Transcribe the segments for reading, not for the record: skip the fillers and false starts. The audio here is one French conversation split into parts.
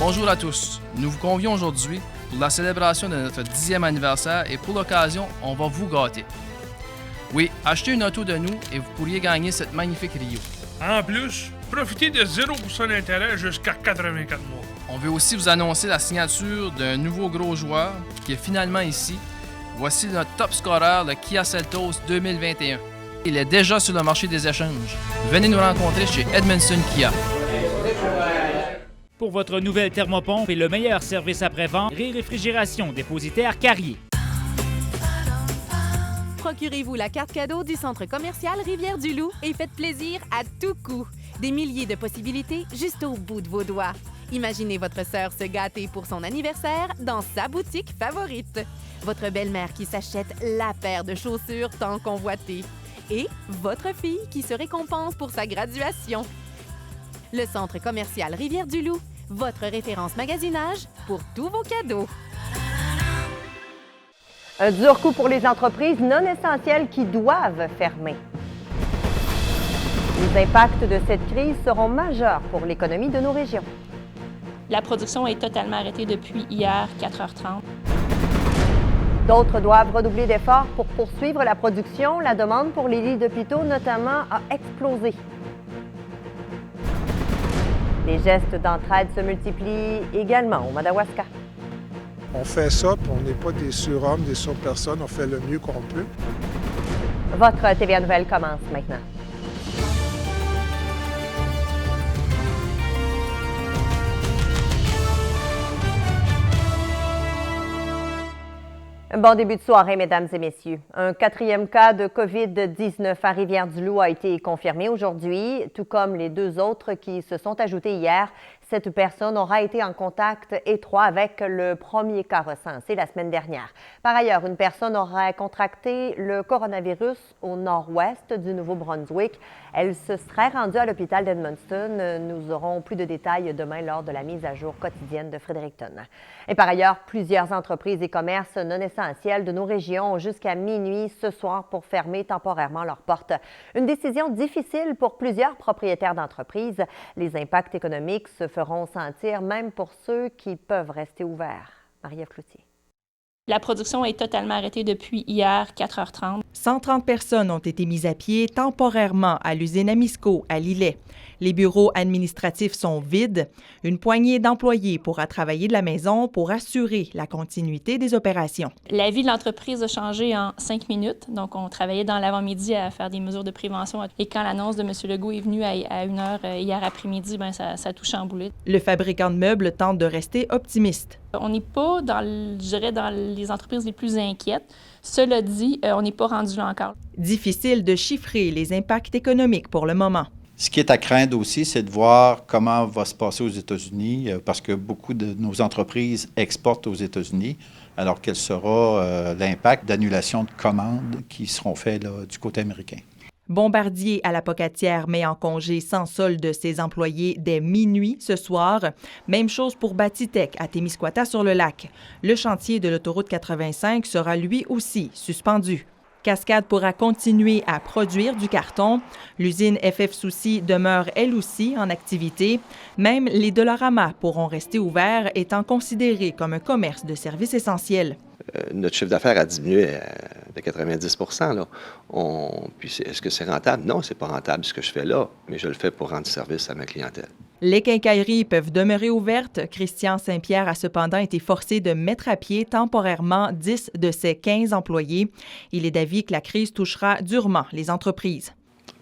Bonjour à tous. Nous vous convions aujourd'hui pour la célébration de notre 10e anniversaire et pour l'occasion, on va vous gâter. Oui, achetez une auto de nous et vous pourriez gagner cette magnifique Rio. En plus, profitez de 0% d'intérêt jusqu'à 84 mois. On veut aussi vous annoncer la signature d'un nouveau gros joueur qui est finalement ici. Voici notre top scorer, le Kia Seltos 2021. Il est déjà sur le marché des échanges. Venez nous rencontrer chez Edmondson Kia. Pour votre nouvelle thermopompe et le meilleur service après-vente, Réfrigération dépositaire Carrier. Procurez-vous la carte cadeau du centre commercial Rivière-du-Loup et faites plaisir à tout coup. Des milliers de possibilités juste au bout de vos doigts. Imaginez votre sœur se gâter pour son anniversaire dans sa boutique favorite. Votre belle-mère qui s'achète la paire de chaussures tant convoitée. Et votre fille qui se récompense pour sa graduation. Le centre commercial Rivière-du-Loup, votre référence magasinage pour tous vos cadeaux. Un dur coup pour les entreprises non essentielles qui doivent fermer. Les impacts de cette crise seront majeurs pour l'économie de nos régions. La production est totalement arrêtée depuis hier, 4h30. D'autres doivent redoubler d'efforts pour poursuivre la production. La demande pour les lits d'hôpitaux, notamment, a explosé. Les gestes d'entraide se multiplient également au Madawaska. On fait ça, puis on n'est pas des surhommes, des surpersones. On fait le mieux qu'on peut. Votre TVA Nouvelle commence maintenant. Bon début de soirée, mesdames et messieurs. Un 4e cas de COVID-19 à Rivière-du-Loup a été confirmé aujourd'hui, tout comme les 2 autres qui se sont ajoutés hier. Cette personne aura été en contact étroit avec le premier cas recensé la semaine dernière. Par ailleurs, une personne aura contracté le coronavirus au nord-ouest du Nouveau-Brunswick. Elle se serait rendue à l'hôpital d'Edmundston. Nous aurons plus de détails demain lors de la mise à jour quotidienne de Fredericton. Et par ailleurs, plusieurs entreprises et commerces non essentiels de nos régions ont jusqu'à minuit ce soir pour fermer temporairement leurs portes. Une décision difficile pour plusieurs propriétaires d'entreprises. Les impacts économiques se feront sentir même pour ceux qui peuvent rester ouverts. Marie-Ève Cloutier. La production est totalement arrêtée depuis hier, 4h30. 130 personnes ont été mises à pied temporairement à l'usine Amisco, à Lillet. Les bureaux administratifs sont vides. Une poignée d'employés pourra travailler de la maison pour assurer la continuité des opérations. La vie de l'entreprise a changé en 5 minutes. Donc, on travaillait dans l'avant-midi à faire des mesures de prévention. Et quand l'annonce de M. Legault est venue à 1h hier après-midi, ça a tout chamboulé. Le fabricant de meubles tente de rester optimiste. On n'est pas, dans les entreprises les plus inquiètes. Cela dit, on n'est pas rendu là encore. Difficile de chiffrer les impacts économiques pour le moment. Ce qui est à craindre aussi, c'est de voir comment va se passer aux États-Unis, parce que beaucoup de nos entreprises exportent aux États-Unis. Alors, quel sera l'impact d'annulation de commandes qui seront faites là, du côté américain? Bombardier à la Pocatière met en congé sans solde ses employés dès minuit ce soir. Même chose pour Batitech à Témiscouata-sur-le-Lac. Le chantier de l'autoroute 85 sera lui aussi suspendu. Cascade pourra continuer à produire du carton. L'usine FF Soucy demeure elle aussi en activité. Même les Dollarama pourront rester ouverts, étant considérés comme un commerce de services essentiels. Notre chiffre d'affaires a diminué de 90 là. Puis est-ce que c'est rentable? Non, c'est pas rentable ce que je fais là, mais je le fais pour rendre service à ma clientèle. Les quincailleries peuvent demeurer ouvertes. Christian Saint-Pierre a cependant été forcé de mettre à pied temporairement 10 de ses 15 employés. Il est d'avis que la crise touchera durement les entreprises.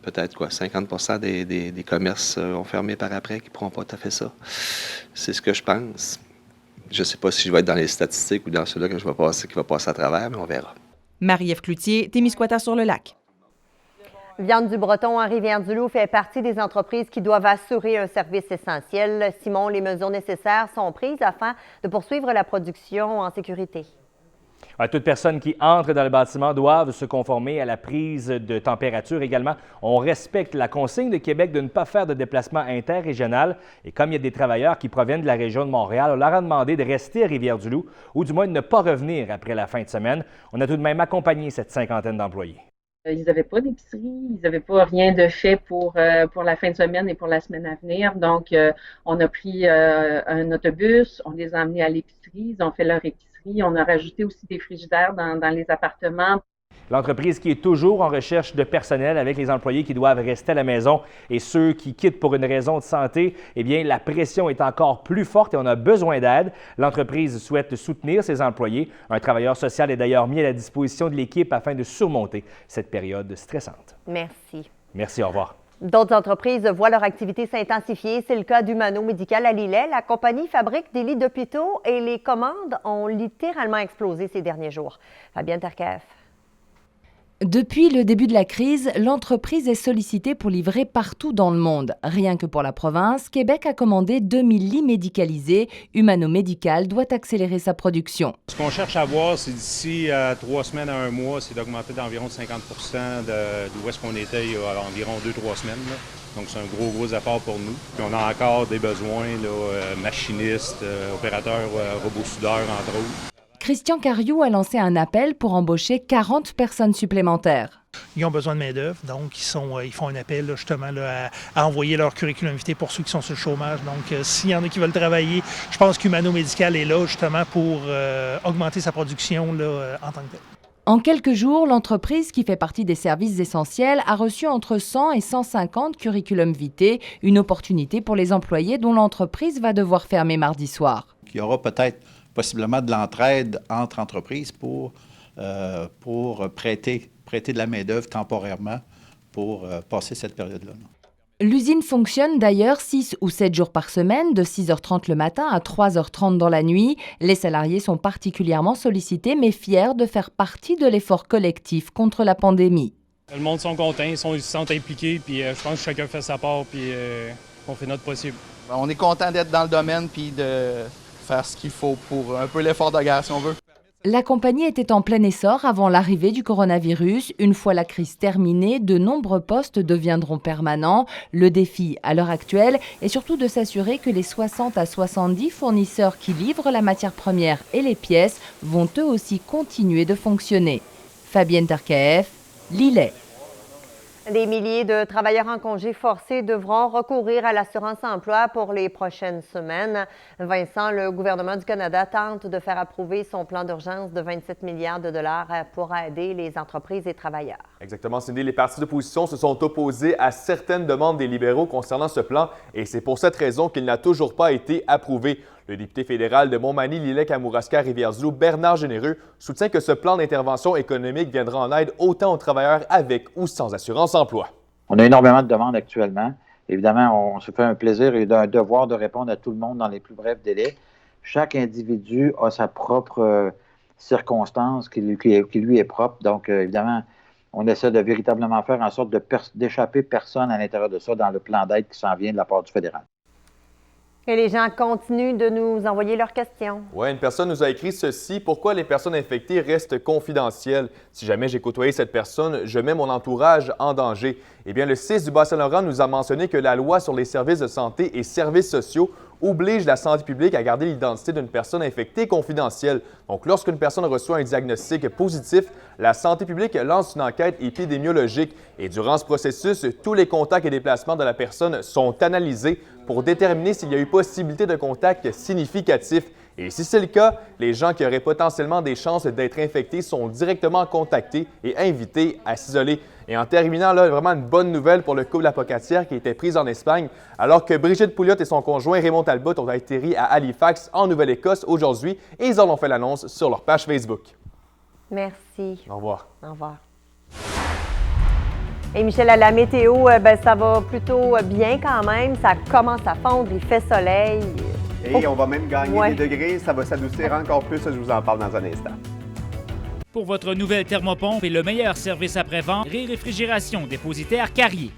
Peut-être 50 des commerces ont fermé par après qui ne pourront pas tout à fait ça. C'est ce que je pense. Je ne sais pas si je vais être dans les statistiques ou dans ceux-là que qui va passer à travers, mais on verra. Marie-Ève Cloutier, Témiscouata-sur-le-Lac. Viande du Breton à Rivière-du-Loup fait partie des entreprises qui doivent assurer un service essentiel. Simon, les mesures nécessaires sont prises afin de poursuivre la production en sécurité. Toute personne qui entre dans le bâtiment doivent se conformer à la prise de température. Également, on respecte la consigne de Québec de ne pas faire de déplacement interrégional. Et comme il y a des travailleurs qui proviennent de la région de Montréal, on leur a demandé de rester à Rivière-du-Loup ou du moins de ne pas revenir après la fin de semaine. On a tout de même accompagné cette cinquantaine d'employés. Ils n'avaient pas d'épicerie, ils n'avaient pas rien de fait pour la fin de semaine et pour la semaine à venir. Donc, on a pris un autobus, on les a emmenés à l'épicerie, ils ont fait leur épicerie. On a rajouté aussi des frigidaires dans les appartements. L'entreprise qui est toujours en recherche de personnel avec les employés qui doivent rester à la maison et ceux qui quittent pour une raison de santé, eh bien, la pression est encore plus forte et on a besoin d'aide. L'entreprise souhaite soutenir ses employés. Un travailleur social est d'ailleurs mis à la disposition de l'équipe afin de surmonter cette période stressante. Merci. Merci, au revoir. D'autres entreprises voient leur activité s'intensifier. C'est le cas d'Humano Médical à Lillet. La compagnie fabrique des lits d'hôpitaux et les commandes ont littéralement explosé ces derniers jours. Fabienne Terkaef. Depuis le début de la crise, l'entreprise est sollicitée pour livrer partout dans le monde. Rien que pour la province, Québec a commandé 2000 lits médicalisés. Humano Médical doit accélérer sa production. Ce qu'on cherche à voir, c'est d'ici 3 semaines à 1 mois, c'est d'augmenter d'environ 50 d'où est-ce qu'on était il y a environ 2-3 semaines. Là. Donc, c'est un gros apport pour nous. Puis on a encore des besoins, machinistes, opérateurs, robots soudeurs, entre autres. Christian Cariou a lancé un appel pour embaucher 40 personnes supplémentaires. Ils ont besoin de main-d'œuvre, donc ils font un appel à envoyer leur curriculum vitae pour ceux qui sont sur le chômage. Donc, s'il y en a qui veulent travailler, je pense qu'Humano Médical est là justement pour augmenter sa production en tant que tel. En quelques jours, l'entreprise, qui fait partie des services essentiels, a reçu entre 100 et 150 curriculum vitae, une opportunité pour les employés dont l'entreprise va devoir fermer mardi soir. Il y aura peut-être possiblement de l'entraide entre entreprises pour prêter de la main-d'œuvre temporairement pour passer cette période-là. L'usine fonctionne d'ailleurs 6 ou 7 jours par semaine, de 6h30 le matin à 3h30 dans la nuit. Les salariés sont particulièrement sollicités, mais fiers de faire partie de l'effort collectif contre la pandémie. Le monde sont contents, ils se sentent impliqués, puis je pense que chacun fait sa part, puis on fait notre possible. On est content d'être dans le domaine, puis de faire ce qu'il faut pour un peu l'effort de guerre, si on veut. La compagnie était en plein essor avant l'arrivée du coronavirus. Une fois la crise terminée, de nombreux postes deviendront permanents. Le défi à l'heure actuelle est surtout de s'assurer que les 60 à 70 fournisseurs qui livrent la matière première et les pièces vont eux aussi continuer de fonctionner. Fabienne Terkaef, Lillet. Des milliers de travailleurs en congé forcé devront recourir à l'assurance-emploi pour les prochaines semaines. Vincent, le gouvernement du Canada tente de faire approuver son plan d'urgence de 27 milliards de dollars pour aider les entreprises et travailleurs. Exactement, Cindy. Les partis d'opposition se sont opposés à certaines demandes des libéraux concernant ce plan et c'est pour cette raison qu'il n'a toujours pas été approuvé. Le député fédéral de Montmagny, Lillet, Kamouraska, Rivière-du-Loup, Bernard Généreux, soutient que ce plan d'intervention économique viendra en aide autant aux travailleurs avec ou sans assurance-emploi. On a énormément de demandes actuellement. Évidemment, on se fait un plaisir et un devoir de répondre à tout le monde dans les plus brefs délais. Chaque individu a sa propre circonstance qui lui est propre. Donc, évidemment, on essaie de véritablement faire en sorte d'échapper personne à l'intérieur de ça dans le plan d'aide qui s'en vient de la part du fédéral. Et les gens continuent de nous envoyer leurs questions. Oui, une personne nous a écrit ceci. Pourquoi les personnes infectées restent confidentielles? Si jamais j'ai côtoyé cette personne, je mets mon entourage en danger. Eh bien, le 6 du Bas-Saint-Laurent nous a mentionné que la loi sur les services de santé et services sociaux oblige la santé publique à garder l'identité d'une personne infectée confidentielle. Donc, lorsqu'une personne reçoit un diagnostic positif, la santé publique lance une enquête épidémiologique. Et durant ce processus, tous les contacts et déplacements de la personne sont analysés pour déterminer s'il y a eu possibilité de contact significatif. Et si c'est le cas, les gens qui auraient potentiellement des chances d'être infectés sont directement contactés et invités à s'isoler. Et en terminant, là, vraiment une bonne nouvelle pour le couple Apocatière qui était pris en Espagne, alors que Brigitte Pouliot et son conjoint Raymond Talbot ont atterri à Halifax, en Nouvelle-Écosse, aujourd'hui, et ils en ont fait l'annonce sur leur page Facebook. Merci. Au revoir. Au revoir. Et Michel, à la météo, ça va plutôt bien quand même. Ça commence à fondre, il fait soleil. Et on va même gagner des degrés. Ça va s'adoucir encore plus. Je vous en parle dans un instant. Pour votre nouvelle thermopompe et le meilleur service après-vente, Réfrigération Dépositaire Carrier.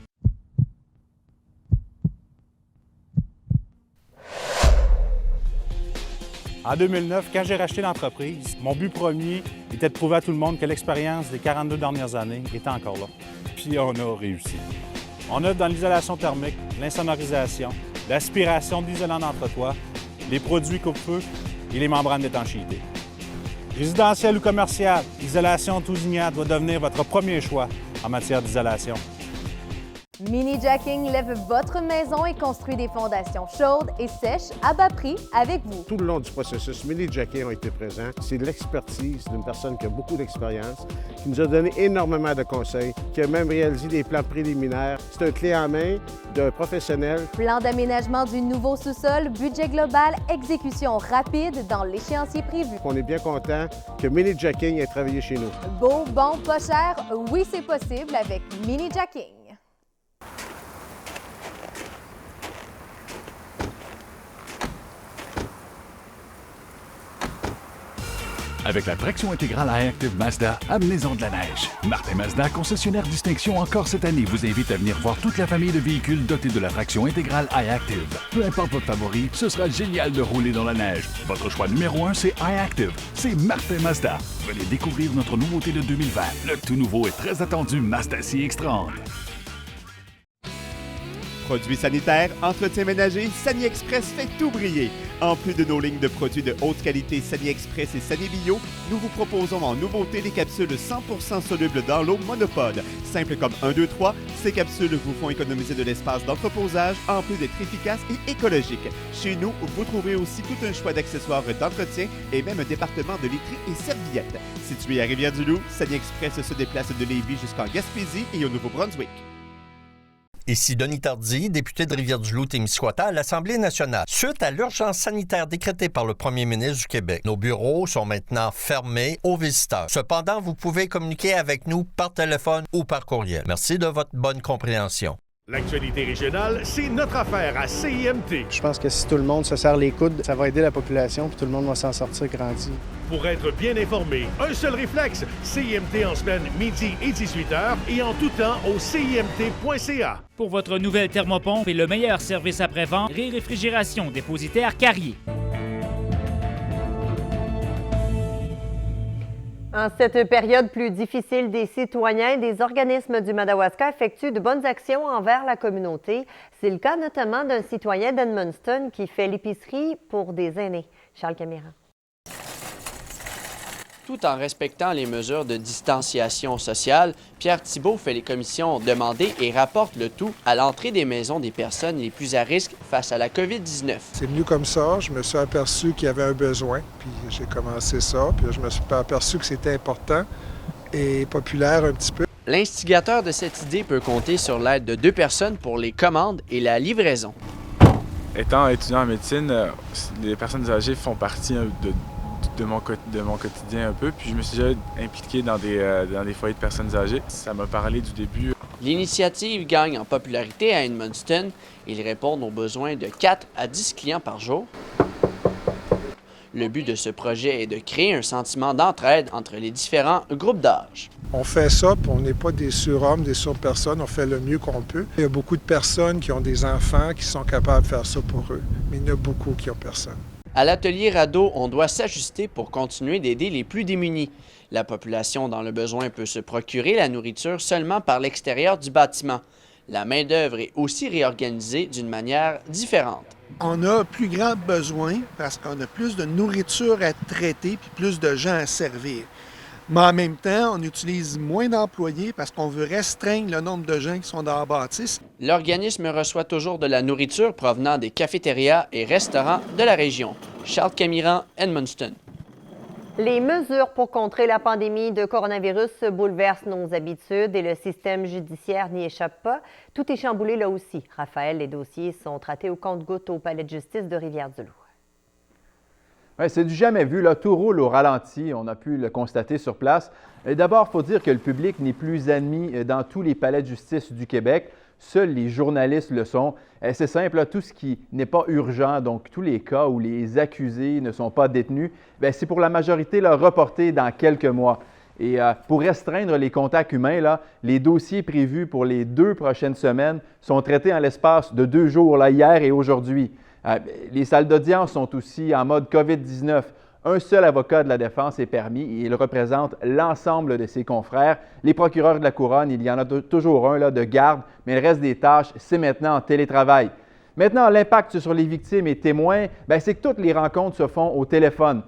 En 2009, quand j'ai racheté l'entreprise, mon but premier était de prouver à tout le monde que l'expérience des 42 dernières années était encore là. Puis on a réussi. On œuvre dans l'isolation thermique, l'insonorisation, l'aspiration d'isolant d'entretoit, les produits coupe-feu et les membranes d'étanchéité. Résidentiel ou commercial, l'isolation Tousignan doit devenir votre premier choix. en matière d'isolation. Mini-Jacking lève votre maison et construit des fondations chaudes et sèches à bas prix avec vous. Tout le long du processus, Mini-Jacking ont été présents. C'est de l'expertise d'une personne qui a beaucoup d'expérience, qui nous a donné énormément de conseils, qui a même réalisé des plans préliminaires. C'est un clé en main d'un professionnel. Plan d'aménagement du nouveau sous-sol, budget global, exécution rapide dans l'échéancier prévu. On est bien content que Mini-Jacking ait travaillé chez nous. Beau, bon, pas cher, oui c'est possible avec Mini-Jacking. Avec la traction intégrale iActive Mazda, amenez-en de la neige. Martin Mazda, concessionnaire distinction encore cette année, vous invite à venir voir toute la famille de véhicules dotés de la traction intégrale iActive. Peu importe votre favori, ce sera génial de rouler dans la neige. Votre choix numéro 1, c'est iActive. C'est Martin Mazda. Venez découvrir notre nouveauté de 2020. Le tout nouveau et très attendu Mazda CX-30. Produits sanitaires, entretien ménager, Sani Express fait tout briller. En plus de nos lignes de produits de haute qualité Sani Express et Sani Bio, nous vous proposons en nouveauté les capsules 100% solubles dans l'eau monopode. Simple comme 1, 2, 3, ces capsules vous font économiser de l'espace d'entreposage en plus d'être efficaces et écologiques. Chez nous, vous trouverez aussi tout un choix d'accessoires d'entretien et même un département de literie et serviettes. Situé à Rivière-du-Loup, Sani Express se déplace de Lévis jusqu'en Gaspésie et au Nouveau-Brunswick. Ici Denis Tardy, député de Rivière-du-Loup-Témiscouata à l'Assemblée nationale. Suite à l'urgence sanitaire décrétée par le premier ministre du Québec, nos bureaux sont maintenant fermés aux visiteurs. Cependant, vous pouvez communiquer avec nous par téléphone ou par courriel. Merci de votre bonne compréhension. L'actualité régionale, c'est notre affaire à CIMT. Je pense que si tout le monde se serre les coudes, ça va aider la population, puis tout le monde va s'en sortir grandi. Pour être bien informé, un seul réflexe, CIMT en semaine, midi et 18h, et en tout temps au CIMT.ca. Pour votre nouvelle thermopompe et le meilleur service après-vente, Réfrigération dépositaire Carrier. En cette période plus difficile, des citoyens et des organismes du Madawaska effectuent de bonnes actions envers la communauté. C'est le cas notamment d'un citoyen d'Edmundston qui fait l'épicerie pour des aînés. Charles Caméra. Tout en respectant les mesures de distanciation sociale, Pierre Thibault fait les commissions demandées et rapporte le tout à l'entrée des maisons des personnes les plus à risque face à la COVID-19. C'est venu comme ça, je me suis aperçu qu'il y avait un besoin, puis j'ai commencé ça, puis je me suis aperçu que c'était important et populaire un petit peu. L'instigateur de cette idée peut compter sur l'aide de 2 personnes pour les commandes et la livraison. Étant étudiant en médecine, les personnes âgées font partie de mon quotidien un peu, puis je me suis déjà impliqué dans des foyers de personnes âgées. Ça m'a parlé du début. L'initiative gagne en popularité à Edmundston. Ils répondent aux besoins de 4 à 10 clients par jour. Le but de ce projet est de créer un sentiment d'entraide entre les différents groupes d'âge. On fait ça, puis on n'est pas des surhommes, des surpersones, on fait le mieux qu'on peut. Il y a beaucoup de personnes qui ont des enfants qui sont capables de faire ça pour eux, mais il y en a beaucoup qui n'ont personne. À l'atelier Rado, on doit s'ajuster pour continuer d'aider les plus démunis. La population dans le besoin peut se procurer la nourriture seulement par l'extérieur du bâtiment. La main-d'œuvre est aussi réorganisée d'une manière différente. On a plus grand besoin parce qu'on a plus de nourriture à traiter puis plus de gens à servir. Mais en même temps, on utilise moins d'employés parce qu'on veut restreindre le nombre de gens qui sont dans la bâtisse. L'organisme reçoit toujours de la nourriture provenant des cafétérias et restaurants de la région. Charles Camiran, Edmundston. Les mesures pour contrer la pandémie de coronavirus bouleversent nos habitudes et le système judiciaire n'y échappe pas. Tout est chamboulé là aussi. Raphaël, les dossiers sont traités au compte-gouttes au palais de justice de Rivière-du-Loup. Ouais, c'est du jamais vu, là. Tout roule au ralenti, on a pu le constater sur place. D'abord, il faut dire que le public n'est plus admis dans tous les palais de justice du Québec. Seuls les journalistes le sont. C'est simple, là, tout ce qui n'est pas urgent, donc tous les cas où les accusés ne sont pas détenus, c'est pour la majorité là, reporté dans quelques mois. Et pour restreindre les contacts humains, là, les dossiers prévus pour les 2 prochaines semaines sont traités en l'espace de 2 jours, là, hier et aujourd'hui. Les salles d'audience sont aussi en mode COVID-19. Un seul avocat de la défense est permis et il représente l'ensemble de ses confrères. Les procureurs de la Couronne, il y en a toujours un là, de garde, mais le reste des tâches, c'est maintenant en télétravail. Maintenant, l'impact sur les victimes et témoins, c'est que toutes les rencontres se font au téléphone.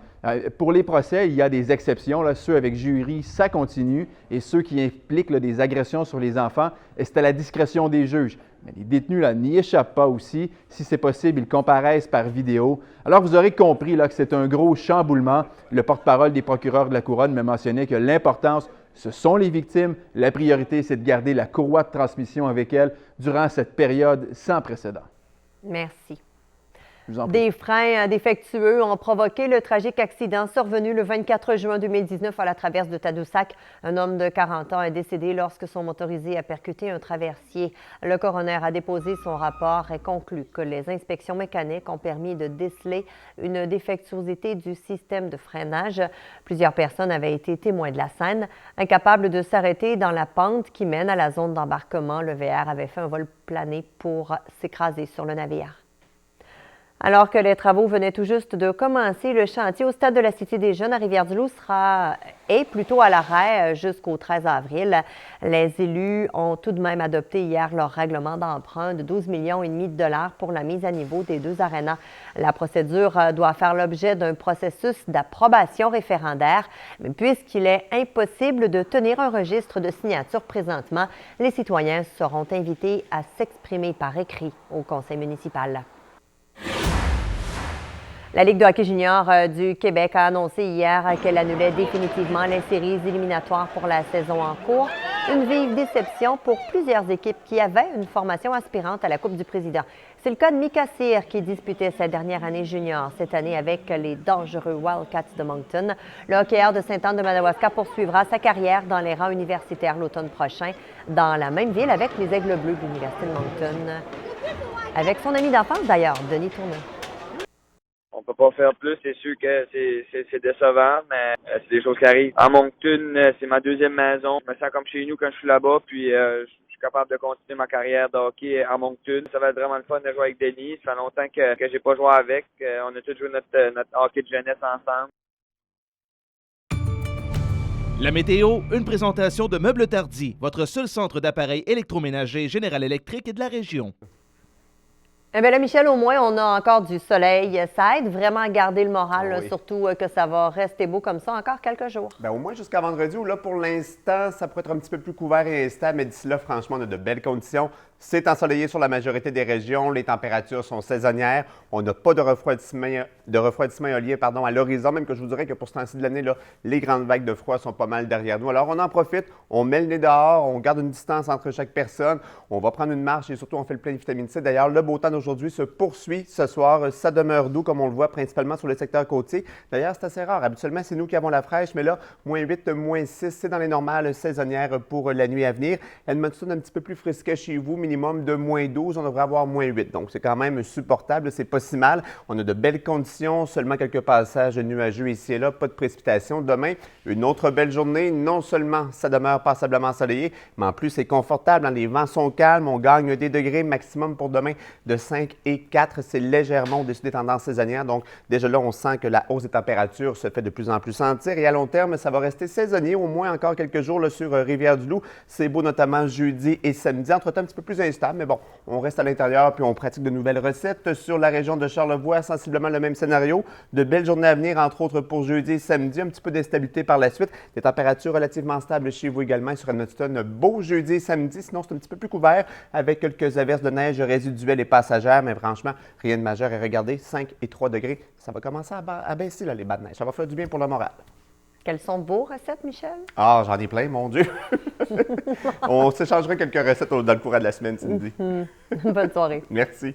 Pour les procès, il y a des exceptions. Là, ceux avec jury, ça continue. Et ceux qui impliquent là, des agressions sur les enfants, c'est à la discrétion des juges. Mais les détenus n'y échappent pas aussi. Si c'est possible, ils comparaissent par vidéo. Alors, vous aurez compris là, que c'est un gros chamboulement. Le porte-parole des procureurs de la Couronne m'a mentionné que l'importance, ce sont les victimes. La priorité, c'est de garder la courroie de transmission avec elles durant cette période sans précédent. Merci. Des freins défectueux ont provoqué le tragique accident survenu le 24 juin 2019 à la traverse de Tadoussac. Un homme de 40 ans est décédé lorsque son motorisé a percuté un traversier. Le coroner a déposé son rapport et conclut que les inspections mécaniques ont permis de déceler une défectuosité du système de freinage. Plusieurs personnes avaient été témoins de la scène. Incapables de s'arrêter dans la pente qui mène à la zone d'embarquement, le VR avait fait un vol plané pour s'écraser sur le navire. Alors que les travaux venaient tout juste de commencer, le chantier au stade de la Cité des Jeunes à Rivière-du-Loup est plutôt à l'arrêt jusqu'au 13 avril. Les élus ont tout de même adopté hier leur règlement d'emprunt de 12,5 millions de dollars pour la mise à niveau des deux arénas. La procédure doit faire l'objet d'un processus d'approbation référendaire, mais puisqu'il est impossible de tenir un registre de signatures présentement, les citoyens seront invités à s'exprimer par écrit au conseil municipal. La Ligue de hockey junior du Québec a annoncé hier qu'elle annulait définitivement les séries éliminatoires pour la saison en cours. Une vive déception pour plusieurs équipes qui avaient une formation aspirante à la Coupe du Président. C'est le cas de Mika Cyr qui disputait sa dernière année junior cette année avec les dangereux Wildcats de Moncton. Le hockeyeur de Sainte-Anne-de-Madawaska poursuivra sa carrière dans les rangs universitaires l'automne prochain dans la même ville avec les Aigles Bleus de l'Université de Moncton. Avec son ami d'enfance d'ailleurs, Denis Tourneau. On peut pas faire plus, c'est sûr que c'est décevant, mais c'est des choses qui arrivent. À Moncton, c'est ma deuxième maison. Je me sens comme chez nous quand je suis là-bas, puis je suis capable de continuer ma carrière de hockey à Moncton. Ça va être vraiment le fun de jouer avec Denis. Ça fait longtemps que j'ai pas joué avec. On a tous joué notre hockey de jeunesse ensemble. La météo, une présentation de Meubles Tardy, votre seul centre d'appareils électroménagers Général Electric et de la région. Eh bien là, Michel, au moins, on a encore du soleil. Ça aide vraiment à garder le moral, oui. surtout que ça va rester beau comme ça encore quelques jours. Bien, au moins jusqu'à vendredi, où là, pour l'instant, ça pourrait être un petit peu plus couvert et instable, mais d'ici là, franchement, on a de belles conditions. C'est ensoleillé sur la majorité des régions. Les températures sont saisonnières. On n'a pas de refroidissement éolien à l'horizon, même que je vous dirais que pour ce temps-ci de l'année, là, les grandes vagues de froid sont pas mal derrière nous. Alors, on en profite, on met le nez dehors, on garde une distance entre chaque personne, on va prendre une marche et surtout, on fait le plein de vitamine C. D'ailleurs, le beau temps d'aujourd'hui se poursuit ce soir. Ça demeure doux, comme on le voit, principalement sur le secteur côtier. D'ailleurs, c'est assez rare. Habituellement, c'est nous qui avons la fraîche, mais là, moins 8, moins 6, c'est dans les normales saisonnières pour la nuit à venir. Edmonton, un petit peu plus frisquet chez vous, minimum de moins 12, on devrait avoir moins 8. Donc, c'est quand même supportable, c'est pas si mal. On a de belles conditions, seulement quelques passages nuageux ici et là, pas de précipitations. Demain, une autre belle journée. Non seulement ça demeure passablement ensoleillé, mais en plus, c'est confortable. Les vents sont calmes, on gagne des degrés maximum pour demain de 5 et 4. C'est légèrement au-dessus des tendances saisonnières. Donc, déjà là, on sent que la hausse des températures se fait de plus en plus sentir. Et à long terme, ça va rester saisonnier, au moins encore quelques jours là, sur Rivière-du-Loup. C'est beau, notamment jeudi et samedi. Entre-temps, un petit peu plus instable. Mais bon, on reste à l'intérieur puis on pratique de nouvelles recettes. Sur la région de Charlevoix, sensiblement le même scénario. De belles journées à venir, entre autres pour jeudi et samedi. Un petit peu d'instabilité par la suite. Des températures relativement stables chez vous également. Sur Edmonton, beau jeudi et samedi. Sinon, c'est un petit peu plus couvert avec quelques averses de neige résiduelles et passagères. Mais franchement, rien de majeur. Et regardez, 5 et 3 degrés. Ça va commencer à baisser là, les bas de neige. Ça va faire du bien pour le moral. Quelles sont vos recettes, Michel? Ah, j'en ai plein, mon Dieu! On s'échangera quelques recettes dans le courant de la semaine, Cindy. Bonne soirée. Merci.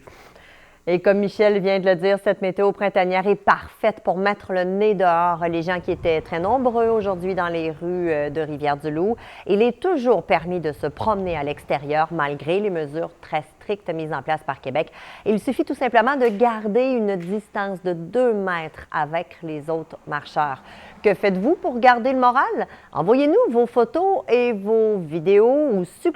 Et comme Michel vient de le dire, cette météo printanière est parfaite pour mettre le nez dehors. Les gens qui étaient très nombreux aujourd'hui dans les rues de Rivière-du-Loup. Il est toujours permis de se promener à l'extérieur malgré les mesures très strictes mises en place par Québec. Il suffit tout simplement de garder une distance de 2 mètres avec les autres marcheurs. Que faites-vous pour garder le moral? Envoyez-nous vos photos et vos vidéos ou suggestions